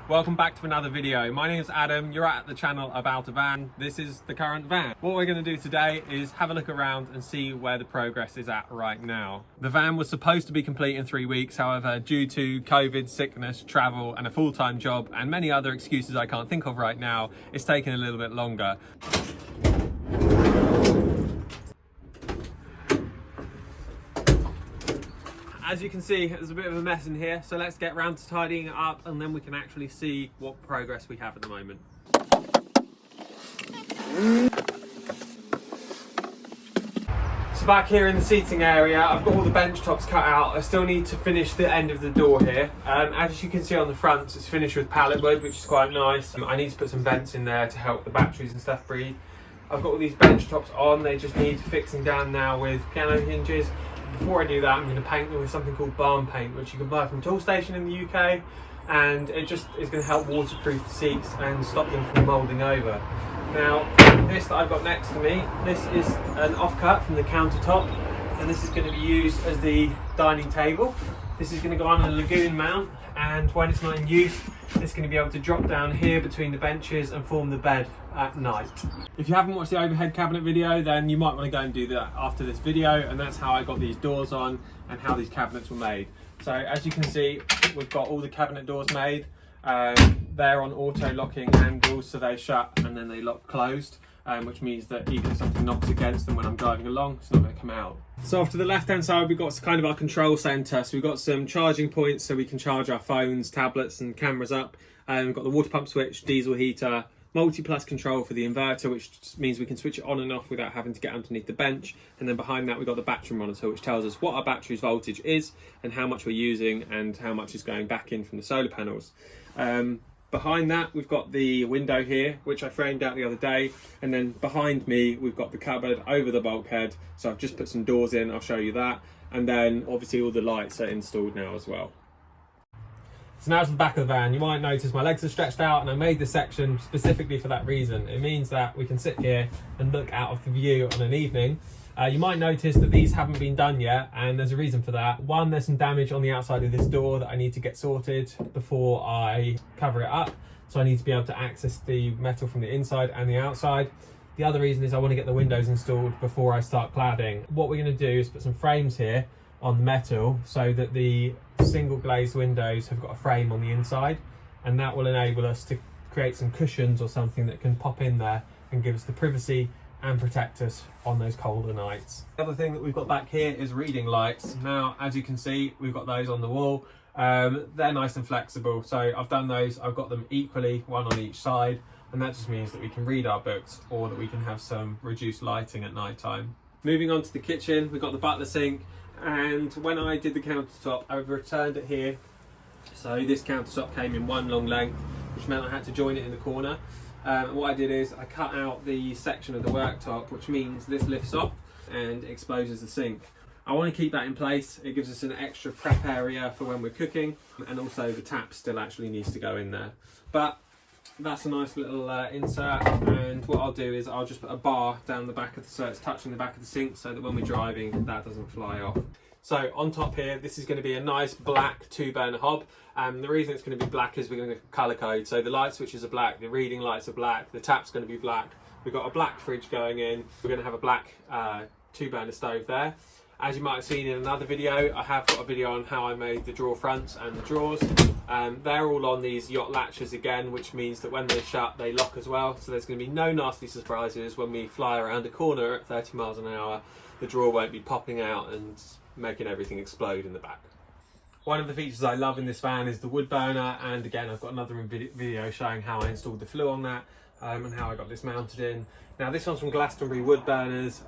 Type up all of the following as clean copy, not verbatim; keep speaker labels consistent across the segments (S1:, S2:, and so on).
S1: Welcome back to another video. My name is Adam, you're at the channel About a Van. This is the current van. What we're going to do today is have a look around and see where the progress is at right now. The van was supposed to be complete in 3 weeks, however, due to COVID, sickness, travel and a full-time job and many other excuses I can't think of right now, it's taken a little bit longer. As you can see, there's a bit of a mess in here, so let's get round to tidying it up and then we can actually see what progress we have at the moment. So back here in the seating area, I've got all the bench tops cut out. I still need to finish the end of the door here. As you can see on the front, it's finished with pallet wood, which is quite nice. I need to put some vents in there to help the batteries and stuff breathe. I've got all these bench tops on, they just need fixing down now with piano hinges. Before I do that, I'm going to paint them with something called barn paint, which you can buy from Toolstation in the UK, and it just is going to help waterproof the seats and stop them from moulding over. Now, this that I've got next to me, this is an offcut from the countertop, and this is going to be used as the dining table. This is going to go on a lagoon mount, and when it's not in use, it's going to be able to drop down here between the benches and form the bed at night. If you haven't watched the overhead cabinet video, then you might want to go and do that after this video, and that's how I got these doors on and how these cabinets were made. So as you can see, we've got all the cabinet doors made. They're on auto locking handles, so they shut and then they lock closed, which means that even if something knocks against them when I'm driving along, it's not going to come out. So off to the left hand side, we've got kind of our control centre. So we've got some charging points so we can charge our phones, tablets and cameras up. We've got the water pump switch, diesel heater, multi-plus control for the inverter, which means we can switch it on and off without having to get underneath the bench. And then behind that, we've got the battery monitor, which tells us what our battery's voltage is and how much we're using and how much is going back in from the solar panels. Behind that, we've got the window here, which I framed out the other day. And then behind me, we've got the cupboard over the bulkhead. So I've just put some doors in, I'll show you that. And then obviously all the lights are installed now as well. So now to the back of the van. You might notice my legs are stretched out, and I made this section specifically for that reason. It means that we can sit here and look out of the view on an evening. You might notice that these haven't been done yet, and there's a reason for that. One, there's some damage on the outside of this door that I need to get sorted before I cover it up. So I need to be able to access the metal from the inside and the outside. The other reason is I want to get the windows installed before I start cladding. What we're going to do is put some frames here on the metal so that the single glazed windows have got a frame on the inside, and that will enable us to create some cushions or something that can pop in there and give us the privacy and protect us on those colder nights. The other thing that we've got back here is reading lights. Now, as you can see, we've got those on the wall. They're nice and flexible, so I've done those. I've got them equally, one on each side, and that just means that we can read our books or that we can have some reduced lighting at night time. Moving on to the kitchen, we've got the butler sink, and when I did the countertop, I've returned it here. So this countertop came in one long length, which meant I had to join it in the corner. What I did is I cut out the section of the worktop, which means this lifts off and exposes the sink. I want to keep that in place. It gives us an extra prep area for when we're cooking, and also the tap still actually needs to go in there. But that's a nice little insert, and what I'll do is I'll just put a bar down the back of the, so it's touching the back of the sink, so that when we're driving that doesn't fly off. So on top here, this is going to be a nice black 2-burner hob. The reason it's going to be black is we're going to colour code. So the light switches are black, the reading lights are black, the tap's going to be black. We've got a black fridge going in. We're going to have a black 2-burner stove there. As you might have seen in another video, I have got a video on how I made the drawer fronts and the drawers. They're all on these yacht latches again, which means that when they shut, they lock as well. So there's going to be no nasty surprises when we fly around a corner at 30 miles an hour. The drawer won't be popping out and making everything explode in the back. One of the features I love in this van is the wood burner, and again I've got another video showing how I installed the flue on that and how I got this mounted in. Now this one's from Glastonbury Wood Burners.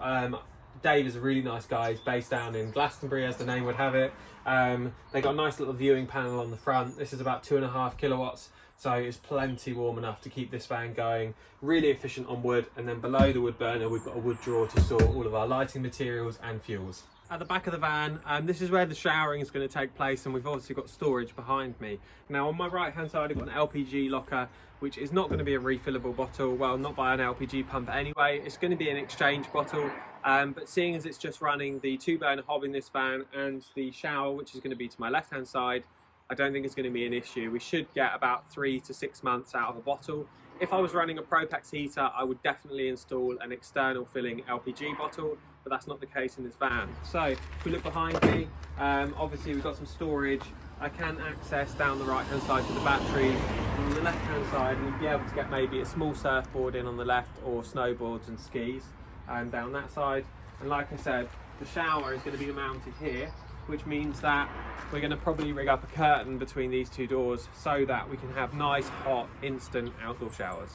S1: Dave is a really nice guy. He's based down in Glastonbury, as the name would have it. They got a nice little viewing panel on the front. This is about 2.5 kilowatts, so it's plenty warm enough to keep this van going. Really efficient on wood, and then below the wood burner we've got a wood drawer to store all of our lighting materials and fuels. At the back of the van, this is where the showering is going to take place, and we've obviously got storage behind me. Now on my right hand side I've got an LPG locker, which is not going to be a refillable bottle, well, not by an LPG pump anyway. It's going to be an exchange bottle, but seeing as it's just running the 2-burner hob in this van and the shower, which is going to be to my left hand side, I don't think it's going to be an issue. We should get about 3 to 6 months out of a bottle. If I was running a Propex heater, I would definitely install an external filling LPG bottle, but that's not the case in this van. So if we look behind me, obviously we've got some storage. I can access down the right hand side to the batteries. On the left hand side, we'll be able to get maybe a small surfboard in on the left, or snowboards and skis down that side. And like I said, the shower is going to be mounted here, which means that we're going to probably rig up a curtain between these two doors so that we can have nice, hot, instant outdoor showers.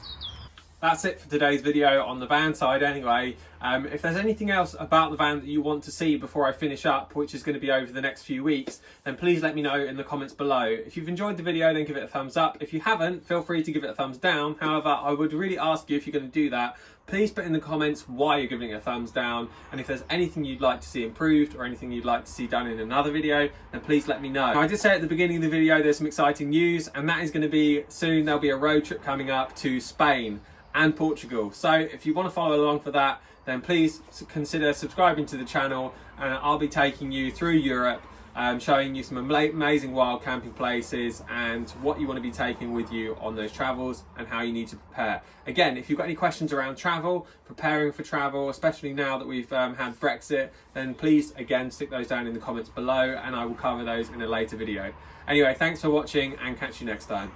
S1: That's it for today's video on the van side anyway. If there's anything else about the van that you want to see before I finish up, which is going to be over the next few weeks, then please let me know in the comments below. If you've enjoyed the video, then give it a thumbs up. If you haven't, feel free to give it a thumbs down. However, I would really ask you, if you're going to do that, please put in the comments why you're giving it a thumbs down, and if there's anything you'd like to see improved or anything you'd like to see done in another video, then please let me know. Now, I did say at the beginning of the video there's some exciting news, and that is going to be soon. There'll be a road trip coming up to Spain and Portugal. So if you want to follow along for that, then please consider subscribing to the channel, and I'll be taking you through Europe, showing you some amazing wild camping places and what you want to be taking with you on those travels and how you need to prepare. Again, if you've got any questions around travel, preparing for travel, especially now that we've had Brexit, then please again stick those down in the comments below, and I will cover those in a later video. Anyway, thanks for watching, and catch you next time.